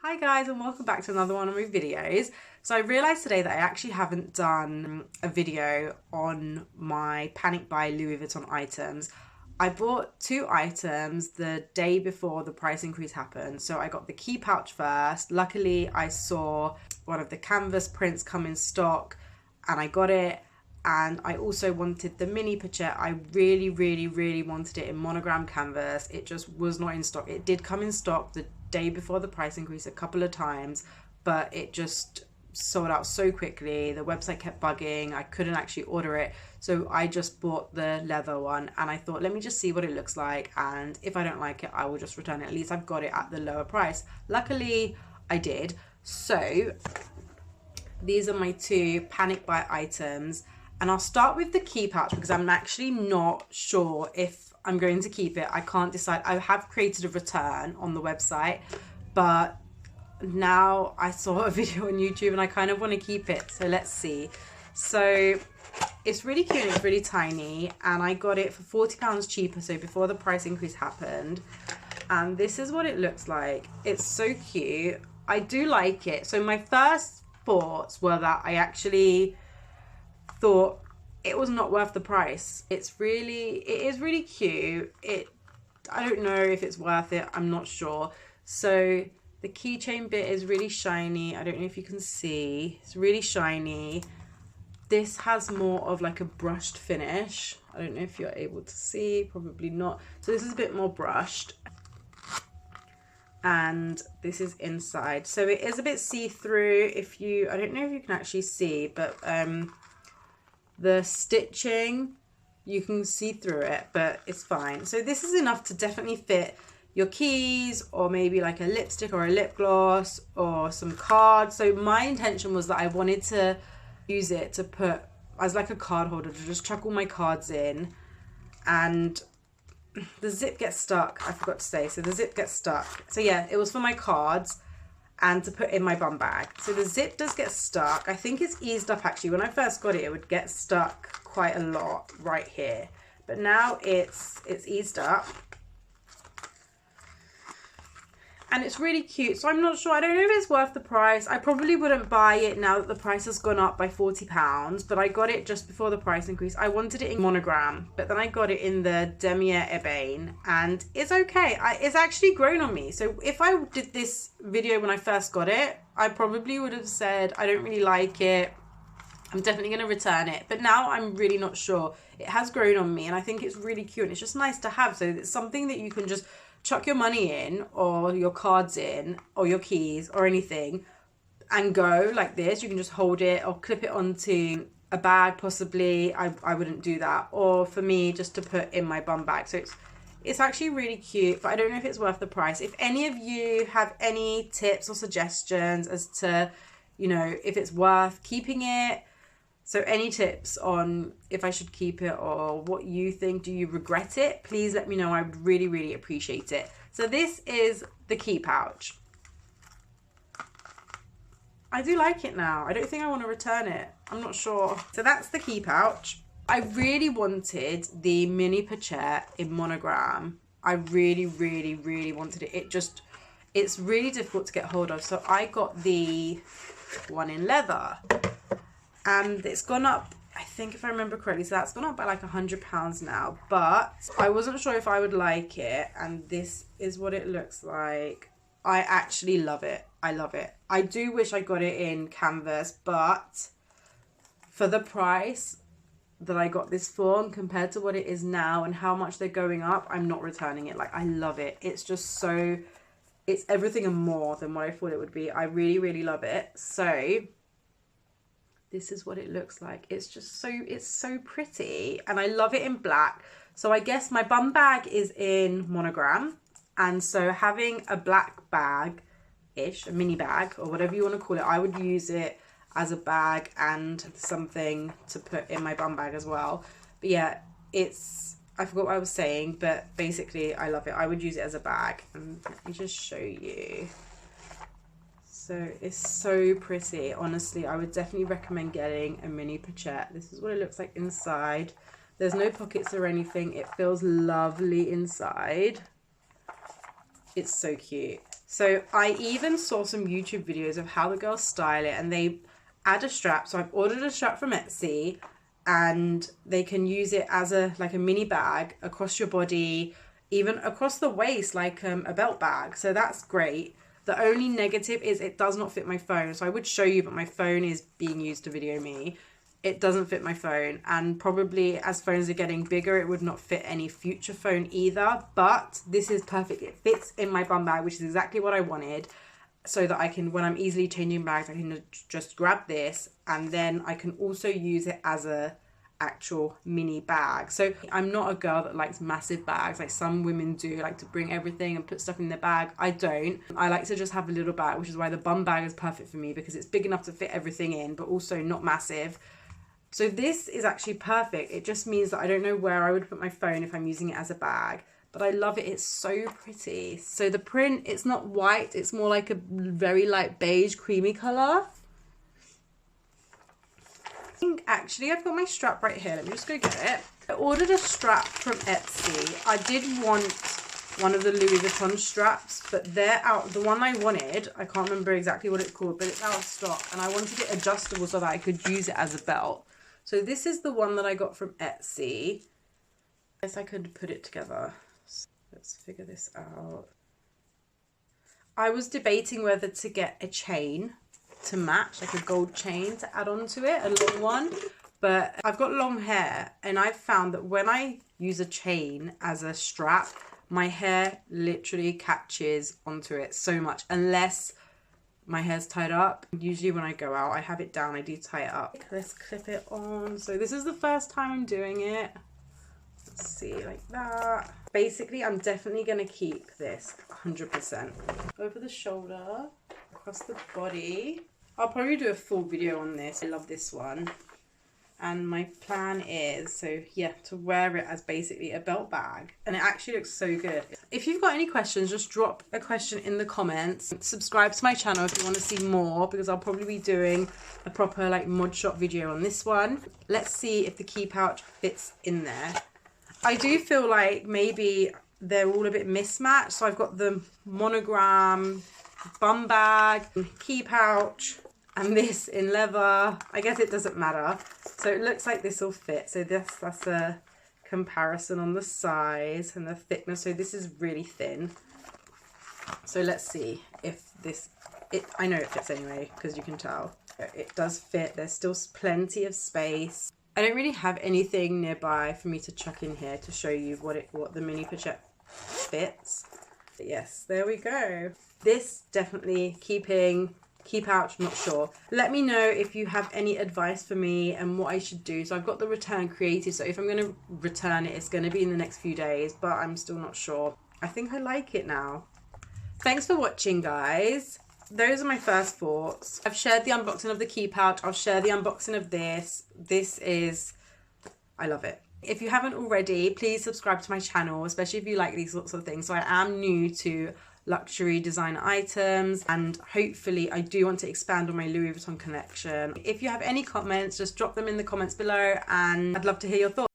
Hi guys, and welcome back to another one of my videos. So I realised today that I actually haven't done a video on my panic buy Louis Vuitton items. I bought two items the day before the price increase happened. So I got the key pouch first. Luckily I saw one of the canvas prints come in stock and I got it. And I also wanted the mini pochette. I really wanted it in monogram canvas. It just was not in stock. It did come in stock the day before the price increase a couple of times, but it just sold out so quickly. The website kept bugging. I couldn't actually order it. So I just bought the leather one and I thought, let me just see what it looks like. And if I don't like it, I will just return it. At least I've got it at the lower price. Luckily, I did. So these are my two panic buy items. And I'll start with the key pouch because I'm actually not sure if I'm going to keep it. I can't decide. I have created a return on the website, but now I saw a video on YouTube and I kind of want to keep it. So let's see. So it's really cute. It's really tiny. And I got it for £40 cheaper. So before the price increase happened. And this is what it looks like. It's so cute. I do like it. So my first thoughts were that I actually thought it was not worth the price. It is really cute. I don't know if it's worth it. I'm not sure. So the keychain bit is really shiny. I don't know if you can see. It's really shiny. This has more of like a brushed finish. I don't know if you're able to see. Probably not. So this is a bit more brushed. And this is inside. So it is a bit see-through. I don't know if you can actually see, but the stitching, you can see through it, but it's fine. So this is enough to definitely fit your keys or maybe like a lipstick or a lip gloss or some cards. So my intention was that I wanted to use it to put as like a card holder to just chuck all my cards in, and the zip gets stuck. I forgot to say, so the zip gets stuck. So yeah, it was for my cards and to put in my bum bag. So the zip does get stuck. I think it's eased up actually. When I first got it, it would get stuck quite a lot right here. But now it's eased up. And it's really cute. So I'm not sure. I don't know if it's worth the price. I probably wouldn't buy it now that the price has gone up by £40. But I got it just before the price increase. I wanted it in monogram. But then I got it in the Damier ebene. And it's okay. It's actually grown on me. So if I did this video when I first got it, I probably would have said, I don't really like it. I'm definitely going to return it. But now I'm really not sure. It has grown on me. And I think it's really cute. And it's just nice to have. So it's something that you can just chuck your money in or your cards in or your keys or anything and go like this. You can just hold it or clip it onto a bag possibly. I wouldn't do that. Or for me, just to put in my bum bag. So it's actually really cute, but I don't know if it's worth the price. If any of you have any tips or suggestions as to, you know, if it's worth keeping it. So any tips on if I should keep it or what you think, do you regret it? Please let me know. I would really appreciate it. So this is the key pouch. I do like it now. I don't think I want to return it. I'm not sure. So that's the key pouch. I really wanted the mini pochette in monogram. I really wanted it. It's really difficult to get hold of. So I got the one in leather. And it's gone up, I think if I remember correctly, so that's gone up by like £100 now. But I wasn't sure if I would like it. And this is what it looks like. I actually love it. I love it. I do wish I got it in canvas, but for the price that I got this for and compared to what it is now and how much they're going up, I'm not returning it. Like, I love it. It's just so, it's everything and more than what I thought it would be. I really love it. So this is what it looks like. It's so pretty. And I love it in black. So I guess my bum bag is in monogram. And so having a black bag-ish, a mini bag, or whatever you want to call it, I would use it as a bag and something to put in my bum bag as well. But yeah, I forgot what I was saying, but basically I love it. I would use it as a bag. And let me just show you. So it's so pretty. Honestly, I would definitely recommend getting a mini pochette. This is what it looks like inside. There's no pockets or anything. It feels lovely inside. It's so cute. So I even saw some YouTube videos of how the girls style it, and they add a strap. So I've ordered a strap from Etsy, and they can use it as a like a mini bag across your body, even across the waist, like a belt bag. So that's great. The only negative is it does not fit my phone. So I would show you, but my phone is being used to video me. It doesn't fit my phone, and probably as phones are getting bigger, it would not fit any future phone either. But this is perfect. It fits in my bum bag, which is exactly what I wanted, so that I can, when I'm easily changing bags, I can just grab this, and then I can also use it as a actual mini bag. So I'm not a girl that likes massive bags like some women do, like to bring everything and put stuff in their bag. I don't. I like to just have a little bag, which is why the bum bag is perfect for me, because it's big enough to fit everything in, but also not massive. So this is actually perfect. It just means that I don't know where I would put my phone if I'm using it as a bag, but I love it. It's so pretty. So the print, it's not white, it's more like a very light beige creamy color. I think actually I've got my strap right here. Let me just go get it. I ordered a strap from Etsy. I did want one of the Louis Vuitton straps, but they're out. The one I wanted, I can't remember exactly what it's called, but it's out of stock, and I wanted it adjustable so that I could use it as a belt. So this is the one that I got from Etsy. I guess I could put it together. So let's figure this out. I was debating whether to get a chain to match, like a gold chain to add on to it, a long one. But I've got long hair, and I've found that when I use a chain as a strap, my hair literally catches onto it so much, unless my hair's tied up. Usually when I go out, I have it down, I do tie it up. Let's clip it on. So this is the first time I'm doing it. Let's see, like that. Basically, I'm definitely going to keep this 100%. Over the shoulder, across the body. I'll probably do a full video on this. I love this one. And my plan is, so yeah, to wear it as basically a belt bag. And it actually looks so good. If you've got any questions, just drop a question in the comments. Subscribe to my channel if you want to see more, because I'll probably be doing a proper like mod shop video on this one. Let's see if the key pouch fits in there. I do feel like maybe they're all a bit mismatched. So I've got the monogram bum bag, key pouch, and this in leather. I guess it doesn't matter. So it looks like this will fit. So that's a comparison on the size and the thickness. So this is really thin. So let's see if this, I know it fits anyway, because you can tell. It does fit. There's still plenty of space. I don't really have anything nearby for me to chuck in here to show you what the mini pochette fits. But yes, there we go. This definitely keeping. Key pouch, not sure. Let me know if you have any advice for me and what I should do. So I've got the return creative, so if I'm going to return it, it's going to be in the next few days, but I'm still not sure. I think I like it now. Thanks for watching, guys. Those are my first thoughts. I've shared the unboxing of the key pouch. I'll share the unboxing of this. This is, I love it. If you haven't already, please subscribe to my channel, especially if you like these sorts of things. So I am new to luxury designer items, and hopefully I do want to expand on my Louis Vuitton collection. If you have any comments, just drop them in the comments below, and I'd love to hear your thoughts.